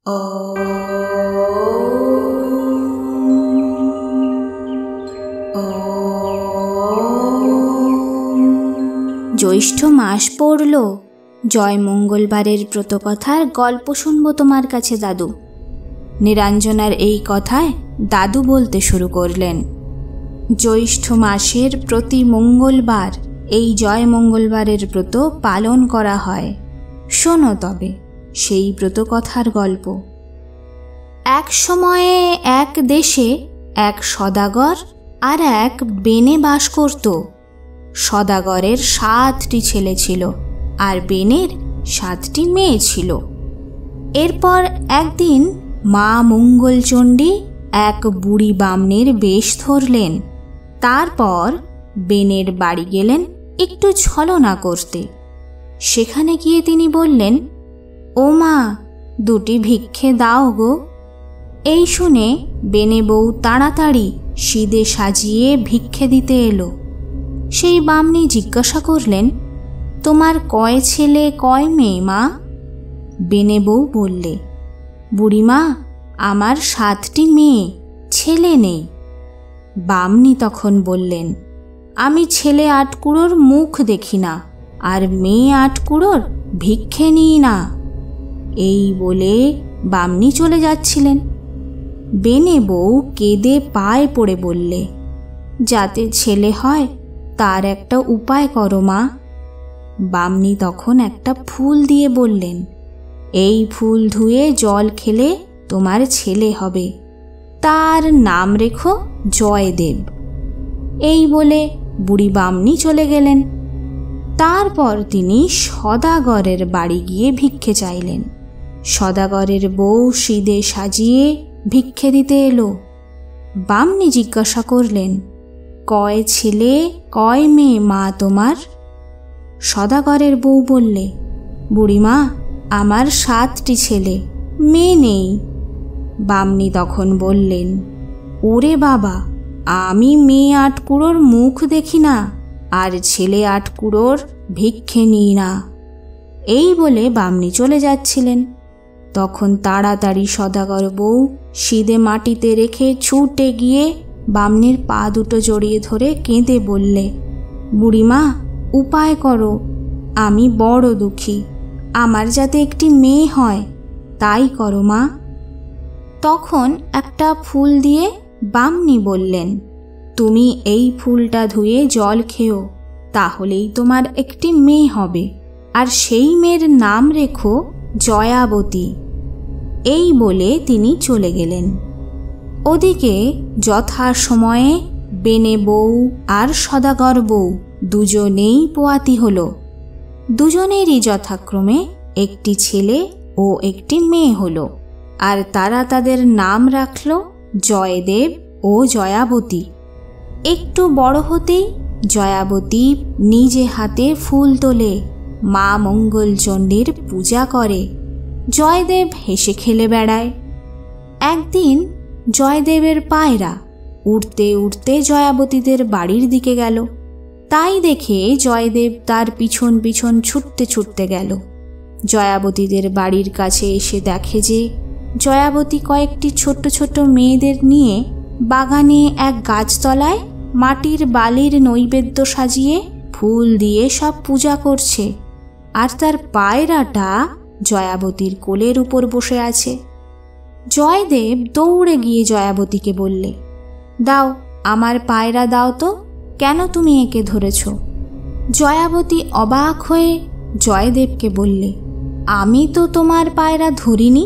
জ্যৈষ্ঠ মাস পড়ল। জয় মঙ্গলবারের ব্রতকথার গল্প শুনবো তোমার কাছে দাদু। নিরঞ্জনার এই কথায় দাদু বলতে শুরু করলেন, জ্যৈষ্ঠ মাসের প্রতি মঙ্গলবার এই জয় মঙ্গলবারের ব্রত পালন করা হয়। শোনো তবে সেই ব্রতকথার গল্প। এক সময়ে এক দেশে এক সদাগর আর এক বেনে বাস করত। সদাগরের 7টি ছেলে ছিল আর বেনের 7টি মেয়ে ছিল। এরপর একদিন মা মঙ্গলচণ্ডী এক বুড়ি বামনের বেশ ধরলেন। তারপর বেনের বাড়ি গেলেন একটু ছলনা করতে। সেখানে গিয়ে তিনি বললেন, ও মা, 2টি ভিক্ষে দাও গো। এই শুনে বেনে বউ তাড়াতাড়ি সিদে সাজিয়ে ভিক্ষে দিতে এলো। সেই বামনি জিজ্ঞাসা করলেন, তোমার কয় ছেলে কয় মেয়ে মা? বেনে বউ বললে, বুড়িমা, আমার 7টি মেয়ে, ছেলে নেই। বামনি তখন বললেন, আমি ছেলে 8 কুড়োর মুখ দেখি না আর মেয়ে 8 কুড়োর ভিক্ষে নিই না। এই বলে বামনি চলে যাচ্ছিলেন। বেনে বউ কেঁদে পায়ে পড়ে বললে, যাতে ছেলে হয় তার একটা উপায় করো মা। বামনি তখন একটা ফুল দিয়ে বললেন, এই ফুল ধুয়ে জল খেলে তোমার ছেলে হবে, তার নাম রেখো জয়দেব। এই বলে বুড়ি বামনি চলে গেলেন। তারপর তিনি সদাগরের বাড়ি গিয়ে ভিক্ষে চাইলেন। সদাগরের বউ সিদে সাজিয়ে ভিক্ষে দিতে এলো। বামনি জিজ্ঞাসা করলেন, কয় ছেলে কয় মেয়ে মা তোমার? সদাগরের বউ বললে, বুড়িমা, আমার 7টি ছেলে, মেয়ে নেই। বামনি তখন বললেন, ওরে বাবা, আমি মেয়ে 8 কুড়োর মুখ দেখি না আর ছেলে 8 কুড়োর ভিক্ষে নিই না। এই বলে বামনি চলে যাচ্ছিলেন। তখন তাড়াতাড়ি সদাগর বউ সিদে মাটিতে রেখে ছুটে গিয়ে বামনির পা দুটো জড়িয়ে ধরে কেঁদে বললে, বুড়িমা, উপায় করো, আমি বড় দুঃখী, আমার যাতে একটি মেয়ে হয় তাই করো মা। তখন একটা ফুল দিয়ে বামনি বললেন, তুমি এই ফুলটা ধুয়ে জল খেও, তাহলেই তোমার একটি মেয়ে হবে, আর সেই মেয়ের নাম রেখো জয়াবতী। এই বলে তিনি চলে গেলেন। ওদিকে যথাসময়ে বেনে বউ আর সদাগর বউ দুজনেই পোয়াতি হলো। দুজনেরই যথাক্রমে একটি ছেলে ও একটি মেয়ে হলো, আর তারা তাদের নাম রাখল জয়দেব ও জয়াবতী। একটু বড় হতেই জয়াবতী নিজে হাতে ফুল তোলে, মা মঙ্গলচণ্ডীর পূজা করে। জয়দেব হেসে খেলে বেড়ায়। একদিন জয়দেবের পায়রা উড়তে উড়তে জয়াবতীদের বাড়ির দিকে গেল। তাই দেখে জয়দেব তার পিছন পিছন ছুটতে ছুটতে গেল। জয়াবতীদের বাড়ির কাছে এসে দেখে যে জয়াবতী কয়েকটি ছোট্ট ছোট্ট মেয়েদের নিয়ে বাগানে এক গাছতলায় মাটির বালির নৈবেদ্য সাজিয়ে ফুল দিয়ে সব পূজা করছে, আর তার পায়রাটা জয়াবতীর কোলের উপর বসে আছে। জয়দেব দৌড়ে গিয়ে জয়াবতীকে বললে, দাও, আমার পায়রা দাও তো, কেন তুমি একে ধরেছ? জয়াবতী অবাক হয়ে জয়দেবকে বললে, আমি তো তোমার পায়রা ধরিনি,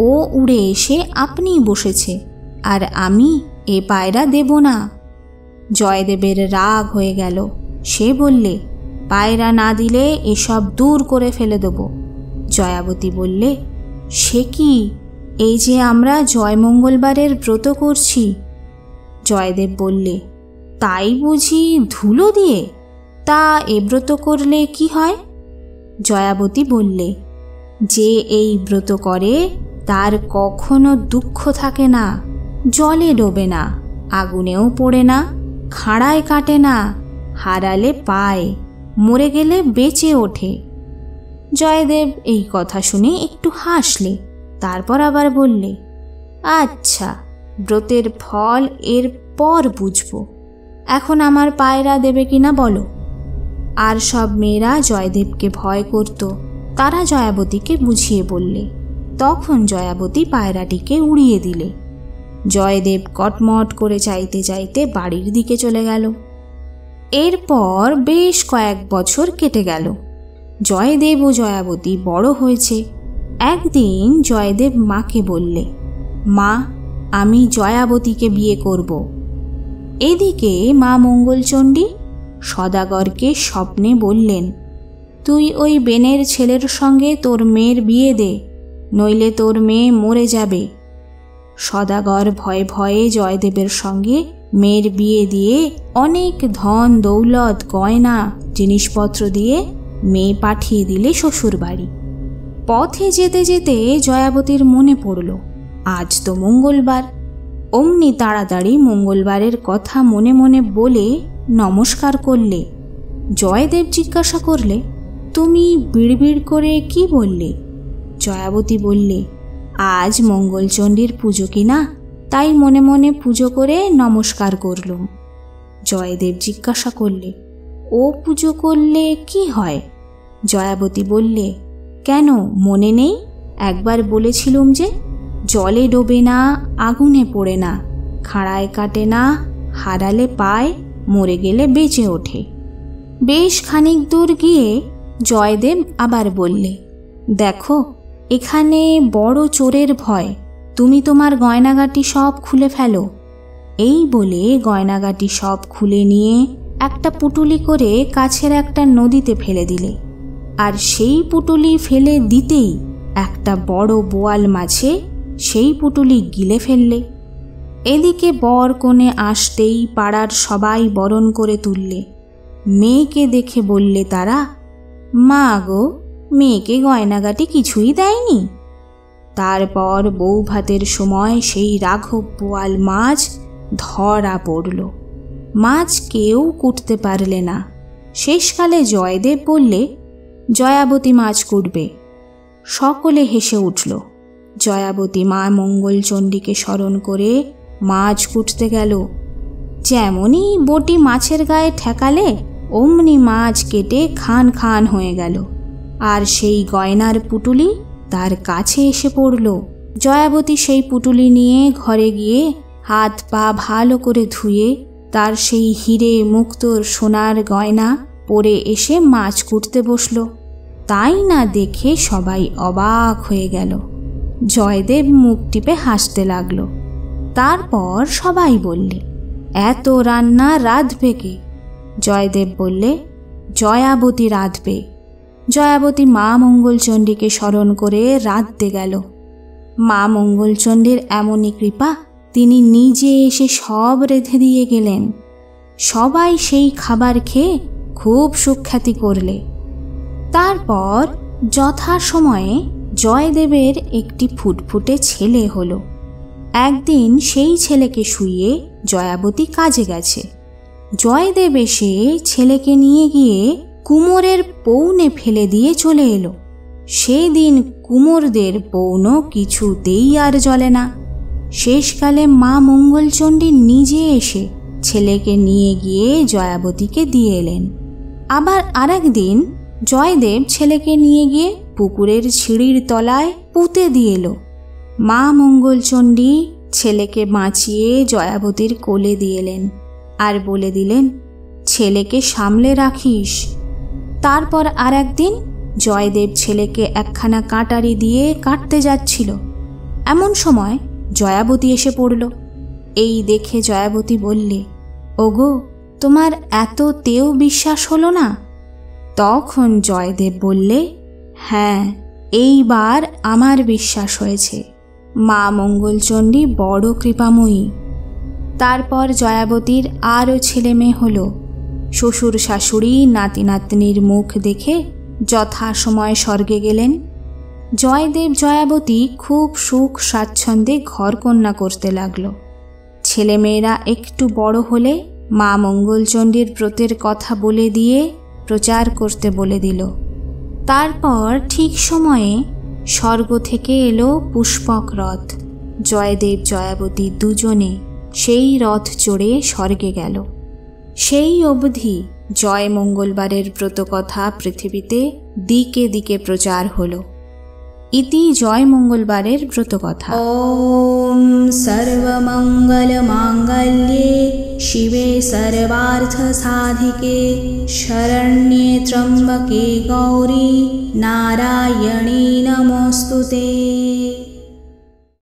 ও উড়ে এসে আপনিই বসেছে, আর আমি এ পায়রা দেব না। জয়দেবের রাগ হয়ে গেল। সে বললে, পায়রা না দিলে এসব দূর করে ফেলে দেব। জয়াবতী বললে, সে কি, এই যে আমরা জয় মঙ্গলবারের ব্রত করছি। জয়দেব বললে, তাই বুঝি ধুলো দিয়ে? তা এ ব্রত করলে কি হয়? জয়াবতী বললে, যে এই ব্রত করে তার কখনো দুঃখ থাকে না, জলে ডোবে না, আগুনেও পড়ে না, খাড়ায় কাটে না, হারালে পায়, মরে গেলে বেঁচে ওঠে। জয়দেব এই কথা শুনে একটু হাসলে। তারপর আবার বললে, আচ্ছা, ব্রতের ফল এর পর বুঝব, এখন আমার পায়রা দেবে কিনা বলো। আর সব মেয়েরা জয়দেবকে ভয় করত, তারা জয়াবতীকে বুঝিয়ে বললে। তখন জয়াবতী পায়রাটিকে উড়িয়ে দিলে। জয়দেব কটমট করে চাইতে চাইতে বাড়ির দিকে চলে গেল। এরপর বেশ কয়েক বছর কেটে গেল। জয়দেব ও জয়াবতী বড় হয়েছে। একদিন জয়দেব মাকে বললে, মা, আমি জয়াবতীকে বিয়ে করব। এদিকে মা মঙ্গলচণ্ডী সদাগরকে স্বপ্নে বললেন, তুই ওই বেনের ছেলের সঙ্গে তোর মেয়ের বিয়ে দে, নইলে তোর মেয়ে মরে যাবে। সদাগর ভয়ে ভয়ে জয়দেবের সঙ্গে মেয়ের বিয়ে দিয়ে অনেক ধন দৌলত গয়না জিনিসপত্র দিয়ে মেয়ে পাঠিয়ে দিলে শ্বশুর বাড়ি। পথে যেতে যেতে জয়াবতীর মনে পড়ল, আজ তো মঙ্গলবার। অমনি তাড়াতাড়ি মঙ্গলবারের কথা মনে মনে বলে নমস্কার করলে। জয়দেব জিজ্ঞাসা করলে, তুমি বিড়বিড় করে কি বললে? জয়াবতী বললে, আজ মঙ্গলচণ্ডীর পুজো কিনা, তাই মনে মনে পুজো করে নমস্কার করলুম। জয়দেব জিজ্ঞাসা করলে, ও পুজো করলে কি হয়? জয়াবতী বললে, কেন মনে নেই? একবার বলেছিলুম যে, জলে ডোবে না, আগুনে পড়ে না, খাড়ায় কাটে না, হারালে পায়, মরে গেলে বেঁচে ওঠে। বেশ খানিক দূর গিয়ে জয়দেব আবার বললে, দেখো, এখানে বড় চোরের ভয়, তুমি তোমার গয়নাগাটি সব খুলে ফেলো। এই বলে গয়নাগাটি সব খুলে নিয়ে একটা পুটুলি করে কাছের একটা নদীতে ফেলে দিলে। আর সেই পুটুলি ফেলে দিতেই একটা বড় বোয়াল মাছে সেই পুটুলি গিলে ফেললে। এদিকে বর কনে আসতেই পাড়ার সবাই বরণ করে তুললে। মেয়েকে দেখে বললে তারা, মা গো, মেয়েকে গয়নাগাটি কিছুই দেয়নি। তারপর বউ ভাতের সময় সেই রাঘব বোয়াল মাছ ধরা পড়ল। মাছ কেউ কুটতে পারলে না। শেষকালে জয়দেব বললে, জয়াবতী মাছ কুটবে। সকলে হেসে উঠল। জয়াবতী মা মঙ্গলচণ্ডীকে স্মরণ করে মাছ কুটতে গেল। যেমনই বটি মাছের গায়ে ঠেকালে, অমনি মাছ কেটে খান খান হয়ে গেল। আর সেই গয়নার পুটুলি তার কাছে এসে পড়ল। জয়াবতী সেই পুটুলি নিয়ে ঘরে গিয়ে হাত পা ভালো করে ধুয়ে তার সেই হিরে মুক্তোর সোনার গয়না পরে এসে মাছ কুটতে বসল। তাই না দেখে সবাই অবাক হয়ে গেল। জয়দেব মুখ টিপে হাসতে লাগল। তারপর সবাই বললে, এত রান্না রাঁধবে কে? জয়দেব বললে, জয়াবতী রাঁধবে। জয়াবতী মা মঙ্গলচণ্ডীকে স্মরণ করে রাঁধতে গেল। মা মঙ্গলচণ্ডীর এমনই কৃপা, তিনি নিজে এসে সব রেঁধে দিয়ে গেলেন। সবাই সেই খাবার খেয়ে খুব সুখ্যাতি করলে। তারপর যথাসময়ে জয়দেবের একটি ফুটফুটে ছেলে হলো। একদিন সেই ছেলেকে শুইয়ে জয়াবতী কাজে গেছে। জয়দেব এসে ছেলেকে নিয়ে গিয়ে কুমোরের পৌনে ফেলে দিয়ে চলে এলো। সেদিন কুমোরদের পৌন কিছুতেই আর জ্বলে না। শেষকালে মা মঙ্গলচণ্ডী নিজে এসে ছেলেকে নিয়ে গিয়ে জয়াবতীকে দিয়ে এলেন। আবার আরেকদিন জয়দেব ছেলেকে নিয়ে গিয়ে পুকুরের সিঁড়ির তলায় পুঁতে দিয়ে এলো। মা মঙ্গলচণ্ডী ছেলেকে বাঁচিয়ে জয়াবতীর কোলে দিয়ে এলেন আর বলে দিলেন, ছেলেকে সামলে রাখিস। তারপর আর একদিন জয়দেব ছেলেকে একখানা কাঁটারি দিয়ে কাটতে যাচ্ছিল। এমন সময় জয়াবতী এসে পড়ল। এই দেখে জয়াবতী বললে, ওগো, তোমার এততেও বিশ্বাস হলো না? তখন জয়দেব বললে, হ্যাঁ, এইবার আমার বিশ্বাস হয়েছে। মা মঙ্গলচণ্ডী বড় কৃপাময়ী। তারপর জয়াবতীর আরও ছেলে মেয়ে হলো। শ্বশুর শাশুড়ি নাতি নাতনির মুখ দেখে যথাসময়ে স্বর্গে গেলেন। জয়দেব জয়াবতী খুব সুখ স্বাচ্ছন্দ্যে ঘরকন্যা করতে লাগল। ছেলেমেয়েরা একটু বড় হলে মা মঙ্গলচণ্ডীর ব্রতের কথা বলে দিয়ে প্রচার করতে বলে দিল। তারপর ঠিক সময়ে স্বর্গ থেকে এলো পুষ্পক রথ। জয়দেব জয়াবতী দুজনে সেই রথ চড়ে স্বর্গে গেল। সেই অবধি জয় মঙ্গলবারের ব্রতকথা পৃথিবীতে দিকে দিকে প্রচার হলো। ইতি জয় মঙ্গলবারের ব্রতকথা। ওম সর্বমঙ্গল মাঙ্গল্যে শিবে সর্বার্থ সাধিকে শরণ্যে ত্র্যম্বকে গৌরী নারায়ণী নমোস্তুতে।